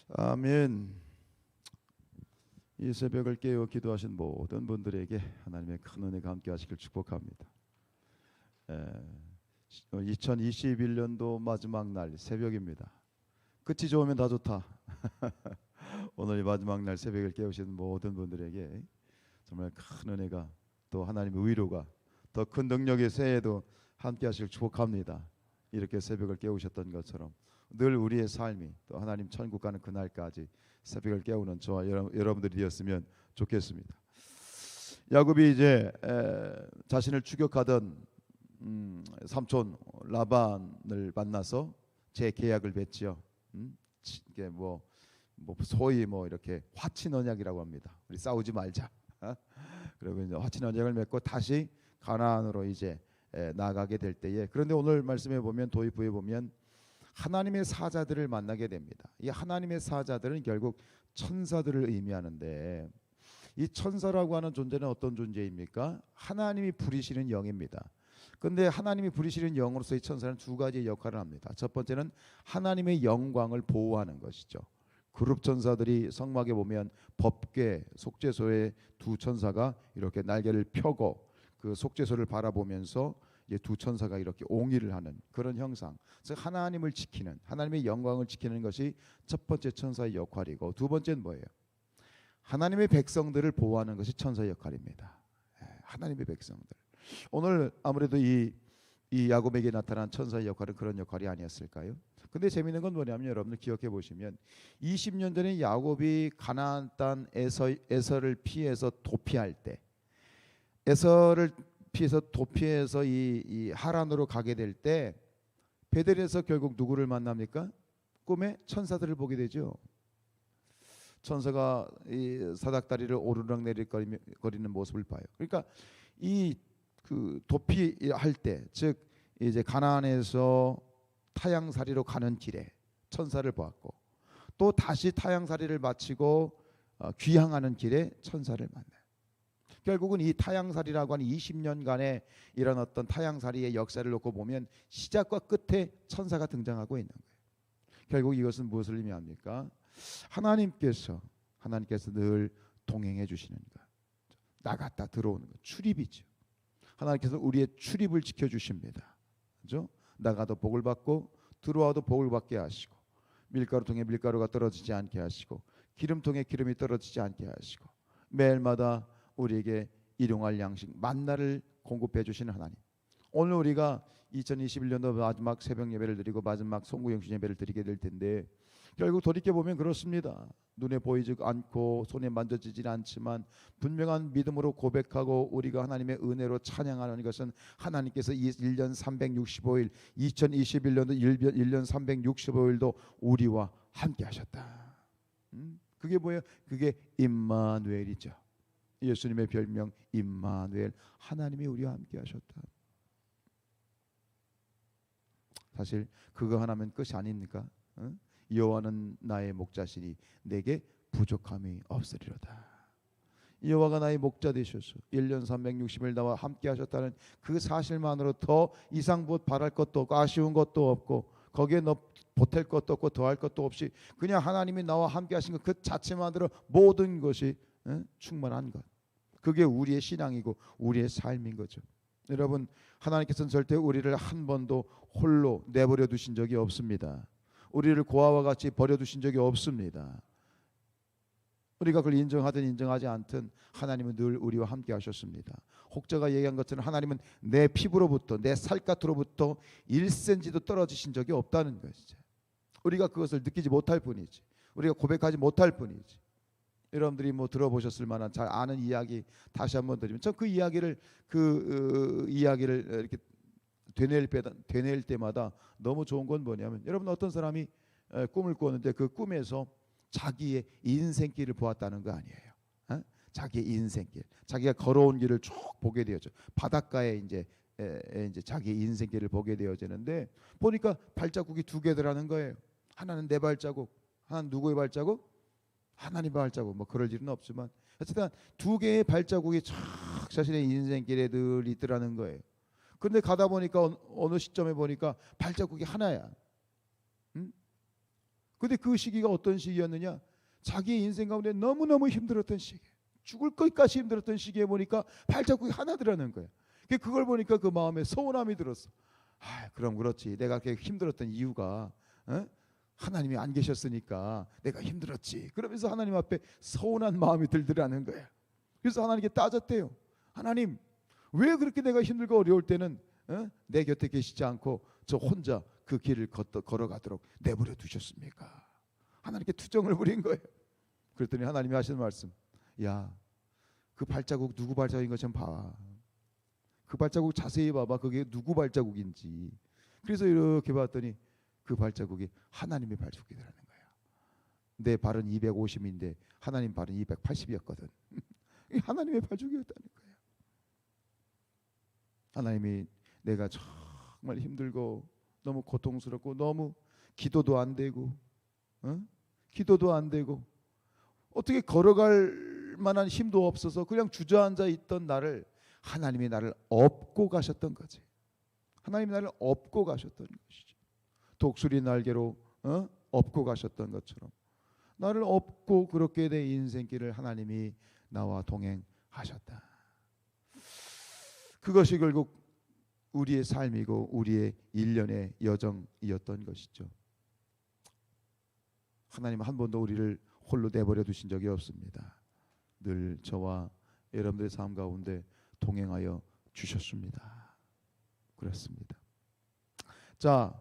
아멘. 이 새벽을 깨어 기도하신 모든 분들에게 하나님의 큰 은혜가 함께 하시길 축복합니다. 2021년도 마지막 날 새벽입니다. 끝이 좋으면 다 좋다. 오늘 이 마지막 날 새벽을 깨우신 모든 분들에게 정말 큰 은혜가, 또 하나님의 위로가, 더 큰 능력의 새해에도 함께 하시길 축복합니다. 이렇게 새벽을 깨우셨던 것처럼 늘 우리의 삶이 또 하나님 천국 가는 그날까지 새벽을 깨우는 저와 여러분들이 되었으면 좋겠습니다. 야곱이 이제 자신을 추격하던 삼촌 라반을 만나서 재계약을 맺지요. 이게 뭐 소위 이렇게 화친 언약이라고 합니다. 우리 싸우지 말자. 그리고 이제 화친 언약을 맺고 다시 가나안으로 이제 나가게 될 때에, 그런데 오늘 말씀에 보면 도입부에 보면 하나님의 사자들을 만나게 됩니다. 이 하나님의 사자들은 결국 천사들을 의미하는데, 이 천사라고 하는 존재는 어떤 존재입니까? 하나님이 부리시는 영입니다. 그런데 하나님이 부리시는 영으로서 이 천사는 두 가지 역할을 합니다. 첫 번째는 하나님의 영광을 보호하는 것이죠. 그룹 천사들이 성막에 보면 법궤, 속죄소에 두 천사가 이렇게 날개를 펴고 그 속죄소를 바라보면서 이제 두 천사가 이렇게 옹의를 하는 그런 형상. 즉 하나님을 지키는, 하나님의 영광을 지키는 것이 첫 번째 천사의 역할이고, 두 번째는 뭐예요? 하나님의 백성들을 보호하는 것이 천사의 역할입니다. 하나님의 백성들. 오늘 아무래도 이 야곱에게 나타난 천사의 역할은 그런 역할이 아니었을까요? 근데 재미있는 건 뭐냐면, 여러분들 기억해 보시면 20년 전에 야곱이 가나안 땅 에서를 피해서 도피할 때, 에서를 피해서 도피해서 이 하란으로 가게 될 때 베델에서 결국 누구를 만납니까? 꿈에 천사들을 보게 되죠. 천사가 이 사닥다리를 오르락내리락거리는 모습을 봐요. 그러니까 그 도피할 때, 즉 이제 가나안에서 타향살이로 가는 길에 천사를 보았고, 또 다시 타향살이를 마치고 귀향하는 길에 천사를 만나요. 결국은 이 타향살이라고 하는 20년간의 이런 어떤 타향살이의 역사를 놓고 보면 시작과 끝에 천사가 등장하고 있는 거예요. 결국 이것은 무엇을 의미합니까? 하나님께서 늘 동행해 주시는 것, 나갔다 들어오는 것, 출입이죠. 하나님께서 우리의 출입을 지켜주십니다. 그렇죠? 나가도 복을 받고 들어와도 복을 받게 하시고, 밀가루통에 밀가루가 떨어지지 않게 하시고, 기름통에 기름이 떨어지지 않게 하시고, 매일마다 우리에게 일용할 양식 만나를 공급해 주시는 하나님. 오늘 우리가 2021년도 마지막 새벽 예배를 드리고 마지막 송구영신 예배를 드리게 될 텐데, 결국 돌이켜보면 그렇습니다. 눈에 보이지 않고 손에 만져지지 않지만 분명한 믿음으로 고백하고 우리가 하나님의 은혜로 찬양하는 것은, 하나님께서 1년 365일 2021년도 1년 365일도 우리와 함께 하셨다. 그게 뭐예요? 그게 임마누엘이죠. 예수님의 별명 임마누엘, 하나님이 우리와 함께 하셨다. 사실 그거 하나면 끝이 아닙니까? 여호와는 나의 목자시니 내게 부족함이 없으리로다. 여호와가 나의 목자 되셔서 1년 360일 나와 함께 하셨다는 그 사실만으로 더 이상 바랄 것도 없고 아쉬운 것도 없고, 거기에 보탤 것도 없고 더할 것도 없이 그냥 하나님이 나와 함께 하신 것 그 자체만으로 모든 것이 충만한 것, 그게 우리의 신앙이고 우리의 삶인 거죠. 여러분, 하나님께서는 절대 우리를 한 번도 홀로 내버려 두신 적이 없습니다. 우리를 고아와 같이 버려두신 적이 없습니다. 우리가 그걸 인정하든 인정하지 않든 하나님은 늘 우리와 함께 하셨습니다. 혹자가 얘기한 것처럼 하나님은 내 피부로부터, 내 살갗으로부터 1cm도 떨어지신 적이 없다는 것이죠. 우리가 그것을 느끼지 못할 뿐이지, 우리가 고백하지 못할 뿐이지. 여러분들이 들어보셨을 만한 잘 아는 이야기 다시 한번 드리면, 전 그 이야기를 이렇게 되뇌일 때마다 너무 좋은 건 뭐냐면, 여러분 어떤 사람이 꿈을 꾸었는데 그 꿈에서 자기의 인생길을 보았다는 거 아니에요. 자기의 인생길, 자기가 걸어온 길을 쭉 보게 되었죠. 바닷가에 이제 자기의 인생길을 보게 되어지는데, 보니까 발자국이 두 개더라는 거예요. 하나는 내 발자국, 하나는 누구의 발자국? 하나님의 발자국. 그럴 일은 없지만 어쨌든 두 개의 발자국이 쫙 자신의 인생길에 늘 있더라는 거예요. 그런데 가다 보니까 어느 시점에 보니까 발자국이 하나야. 근데 그 시기가 어떤 시기였느냐? 자기의 인생 가운데 너무너무 힘들었던 시기, 죽을 것까지 힘들었던 시기에 보니까 발자국이 하나 들어가는 거예요. 그걸 보니까 그 마음에 서운함이 들었어. 그럼 그렇지, 내가 그렇게 힘들었던 이유가 하나님이 안 계셨으니까 내가 힘들었지. 그러면서 하나님 앞에 서운한 마음이 들더라는 거예요. 그래서 하나님께 따졌대요. 하나님, 왜 그렇게 내가 힘들고 어려울 때는 내 곁에 계시지 않고 저 혼자 그 길을 걸어가도록 내버려 두셨습니까? 하나님께 투정을 부린 거예요. 그랬더니 하나님이 하시는 말씀, 야, 그 발자국 누구 발자국인 것 좀 봐. 그 발자국 자세히 봐봐. 그게 누구 발자국인지. 그래서 이렇게 봤더니 그 발자국이 하나님의 발자국이라는 거예요. 내 발은 250인데 하나님 발은 280이었거든. 하나님의 발자국이었다는 거예요. 하나님이 내가 정말 힘들고 너무 고통스럽고 너무 기도도 안 되고 기도도 안 되고 어떻게 걸어갈 만한 힘도 없어서 그냥 주저앉아 있던 나를 하나님이 나를 업고 가셨던 거지. 하나님이 나를 업고 가셨던 것이죠. 독수리 날개로 업고 가셨던 것처럼 나를 업고 그렇게 내 인생길을 하나님이 나와 동행하셨다. 그것이 결국 우리의 삶이고 우리의 일련의 여정이었던 것이죠. 하나님은 한 번도 우리를 홀로 내버려 두신 적이 없습니다. 늘 저와 여러분들의 삶 가운데 동행하여 주셨습니다. 그렇습니다. 자,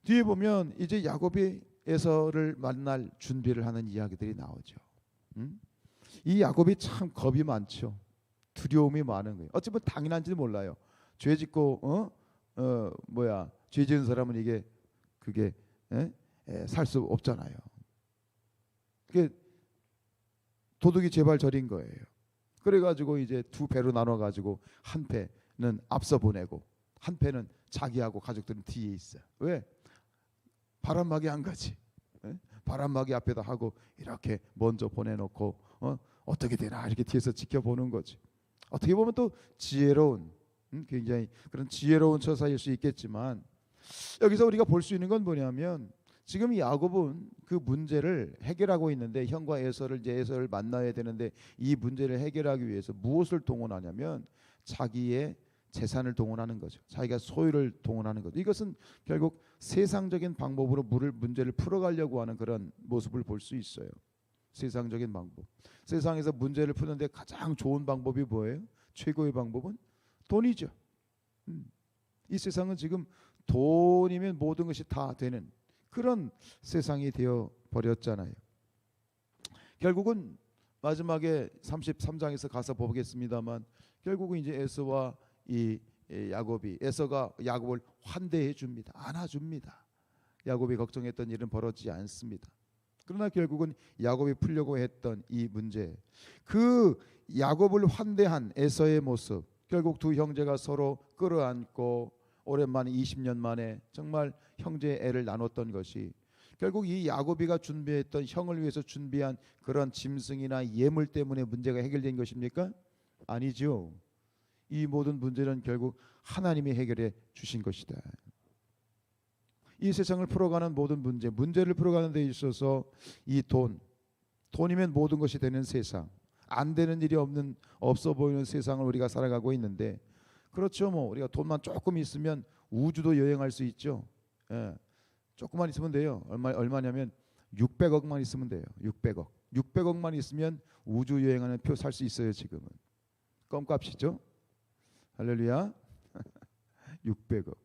뒤에 보면 이제 야곱이 에서를 만날 준비를 하는 이야기들이 나오죠. 이 야곱이 참 겁이 많죠. 두려움이 많은 거예요. 어찌 보면 당연한지도 몰라요. 죄 짓고 죄 지은 사람은 그게 살 수 없잖아요. 그게 도둑이 제발 저린 거예요. 그래가지고 이제 두 배로 나눠가지고 한 패는 앞서 보내고 한 패는 자기하고 가족들은 뒤에 있어. 왜? 바람막이 한 가지. 바람막이 앞에다 하고 이렇게 먼저 보내놓고 어떻게 되나 이렇게 뒤에서 지켜보는 거지. 어떻게 보면 또 지혜로운 굉장히 그런 지혜로운 처사일 수 있겠지만 여기서 우리가 볼 수 있는 건 뭐냐면 지금 이 야곱은 그 문제를 해결하고 있는데 형과 에서를 만나야 되는데 이 문제를 해결하기 위해서 무엇을 동원하냐면 자기의 재산을 동원하는 거죠. 자기가 소유를 동원하는 거죠. 이것은 결국 세상적인 방법으로 문제를 풀어가려고 하는 그런 모습을 볼 수 있어요. 세상적인 방법. 세상에서 문제를 푸는데 가장 좋은 방법이 뭐예요? 최고의 방법은 돈이죠. 이 세상은 지금 돈이면 모든 것이 다 되는 그런 세상이 되어 버렸잖아요. 결국은 마지막에 33장에서 가서 보겠습니다만 결국은 이제 에서와 이 야곱이 에서가 야곱을 환대해 줍니다. 안아줍니다. 야곱이 걱정했던 일은 벌어지지 않습니다. 그러나 결국은 야곱이 풀려고 했던 이 문제, 그 야곱을 환대한 에서의 모습, 결국 두 형제가 서로 끌어안고 오랜만에 20년 만에 정말 형제의 애를 나눴던 것이 결국 이 야곱이가 준비했던 형을 위해서 준비한 그런 짐승이나 예물 때문에 문제가 해결된 것입니까? 아니죠. 이 모든 문제는 결국 하나님이 해결해 주신 것이다. 이 세상을 풀어가는 모든 문제를 풀어가는 데 있어서 이 돈이면 모든 것이 되는 세상, 안 되는 일이 없어 보이는 세상을 우리가 살아가고 있는데 그렇죠. 우리가 돈만 조금 있으면 우주도 여행할 수 있죠. 예. 조금만 있으면 돼요. 얼마냐면 600억만 있으면 돼요. 600억만 있으면 우주 여행하는 표 살 수 있어요. 지금은 껌값이죠. 할렐루야. 600억.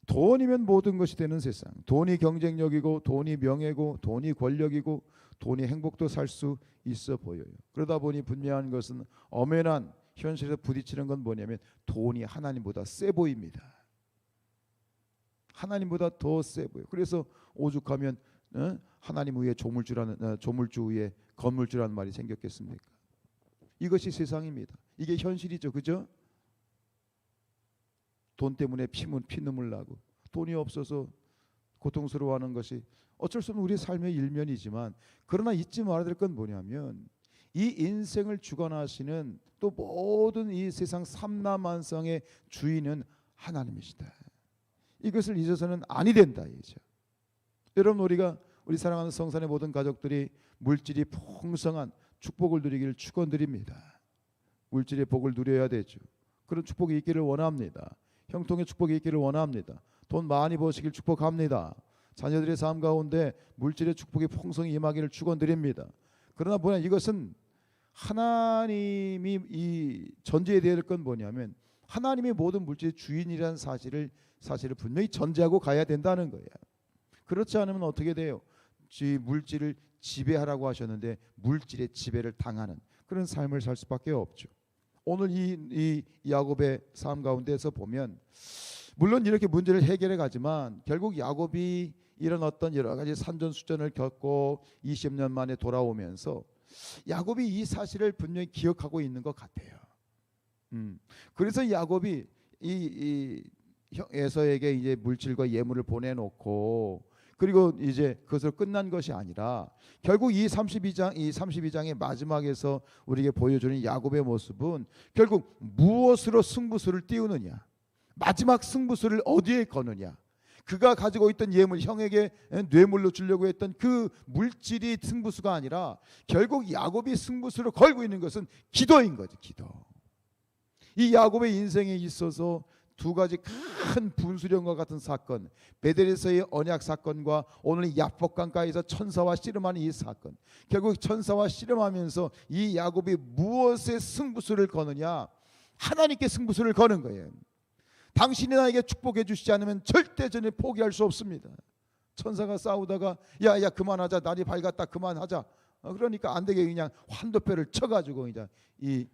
돈이면 모든 것이 되는 세상. 돈이 경쟁력이고 돈이 명예고 돈이 권력이고 돈이 행복도 살 수 있어 보여요. 그러다 보니 분명한 것은 엄연한 현실에서 부딪히는 건 뭐냐면 돈이 하나님보다 세 보입니다. 하나님보다 더 세 보여. 그래서 오죽하면 하나님 위에 조물주 위에 건물주라는 말이 생겼겠습니까? 이것이 세상입니다. 이게 현실이죠. 그죠? 돈 때문에 피눈물 나고 돈이 없어서 고통스러워하는 것이 어쩔 수 없는 우리의 삶의 일면이지만 그러나 잊지 말아야 될 건 뭐냐면 이 인생을 주관하시는 또 모든 이 세상 삼라만상의 주인은 하나님이시다. 이것을 잊어서는 아니 된다. 이죠. 여러분, 우리 사랑하는 성산의 모든 가족들이 물질이 풍성한 축복을 누리기를 축원드립니다. 물질의 복을 누려야 되죠. 그런 축복이 있기를 원합니다. 형통의 축복이 있기를 원합니다. 돈 많이 버시길 축복합니다. 자녀들의 삶 가운데 물질의 축복이 풍성히 임하기를 축원드립니다. 그러나 뭐냐, 이것은 하나님이 이 전제해야 될 건 뭐냐면 하나님이 모든 물질의 주인이라는 사실을 분명히 전제하고 가야 된다는 거예요. 그렇지 않으면 어떻게 돼요? 물질을 지배하라고 하셨는데 물질의 지배를 당하는 그런 삶을 살 수밖에 없죠. 오늘 이 야곱의 삶 가운데서 보면 물론 이렇게 문제를 해결해 가지만 결국 야곱이 이런 어떤 여러 가지 산전수전을 겪고 20년 만에 돌아오면서 야곱이 이 사실을 분명히 기억하고 있는 것 같아요. 그래서 야곱이 이 에서에게 이제 물질과 예물을 보내놓고 그리고 이제 그것으로 끝난 것이 아니라 결국 이 32장의 마지막에서 우리에게 보여주는 야곱의 모습은 결국 무엇으로 승부수를 띄우느냐, 마지막 승부수를 어디에 거느냐, 그가 가지고 있던 예물, 형에게 뇌물로 주려고 했던 그 물질이 승부수가 아니라 결국 야곱이 승부수를 걸고 있는 것은 기도인 거죠. 기도. 이 야곱의 인생에 있어서 두 가지 큰 분수령과 같은 사건, 베델에서의 언약 사건과 오늘 야복강가에서 천사와 씨름하는 이 사건, 결국 천사와 씨름하면서 이 야곱이 무엇에 승부수를 거느냐, 하나님께 승부수를 거는 거예요. 당신이 나에게 축복해 주시지 않으면 절대 저는 포기할 수 없습니다. 천사가 싸우다가 야 그만하자, 날이 밝았다, 그만하자. 그러니까 안 되게 그냥 환도뼈를 쳐가지고 이제 이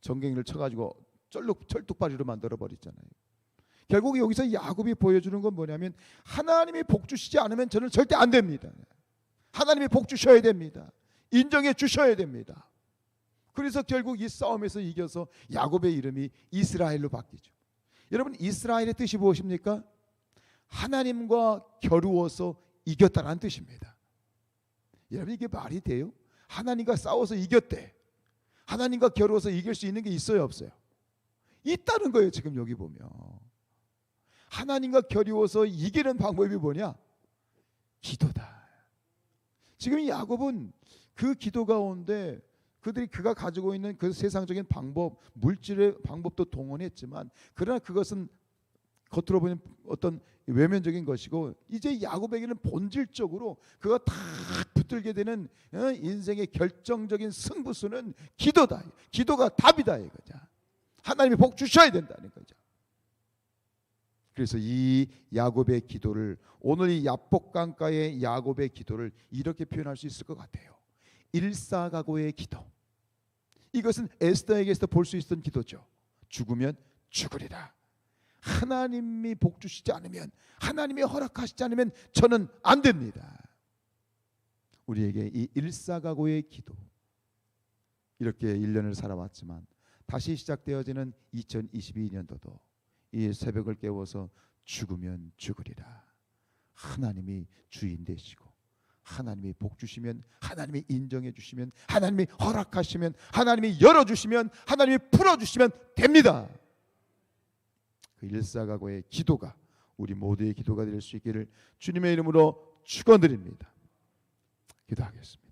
정갱이를 쳐가지고 철뚝바리로 만들어 버렸잖아요. 결국 여기서 야곱이 보여주는 건 뭐냐면 하나님이 복 주시지 않으면 저는 절대 안 됩니다. 하나님이 복 주셔야 됩니다. 인정해 주셔야 됩니다. 그래서 결국 이 싸움에서 이겨서 야곱의 이름이 이스라엘로 바뀌죠. 여러분, 이스라엘의 뜻이 무엇입니까? 하나님과 겨루어서 이겼다는 뜻입니다. 여러분, 이게 말이 돼요? 하나님과 싸워서 이겼대. 하나님과 겨루어서 이길 수 있는 게 있어요, 없어요? 있다는 거예요. 지금 여기 보면 하나님과 겨루어서 이기는 방법이 뭐냐? 기도다. 지금 이 야곱은 그 기도 가운데 그가 가지고 있는 그 세상적인 방법, 물질의 방법도 동원했지만 그러나 그것은 겉으로 보면 어떤 외면적인 것이고 이제 야곱에게는 본질적으로 그가 다 붙들게 되는 인생의 결정적인 승부수는 기도다. 기도가 답이다 이거죠. 하나님이 복 주셔야 된다는 거죠. 그래서 이 야곱의 기도를 오늘 이 야복강가의 야곱의 기도를 이렇게 표현할 수 있을 것 같아요. 일사각오의 기도. 이것은 에스더에게서 볼 수 있었던 기도죠. 죽으면 죽으리라. 하나님이 복 주시지 않으면, 하나님이 허락하시지 않으면 저는 안 됩니다. 우리에게 이 일사각오의 기도, 이렇게 1년을 살아왔지만 다시 시작되어지는 2022년도도 이 새벽을 깨워서 죽으면 죽으리라. 하나님이 주인 되시고 하나님이 복 주시면, 하나님이 인정해 주시면, 하나님이 허락하시면, 하나님이 열어주시면, 하나님이 풀어주시면 됩니다. 그 일사각오의 기도가 우리 모두의 기도가 될 수 있기를 주님의 이름으로 축원드립니다. 기도하겠습니다.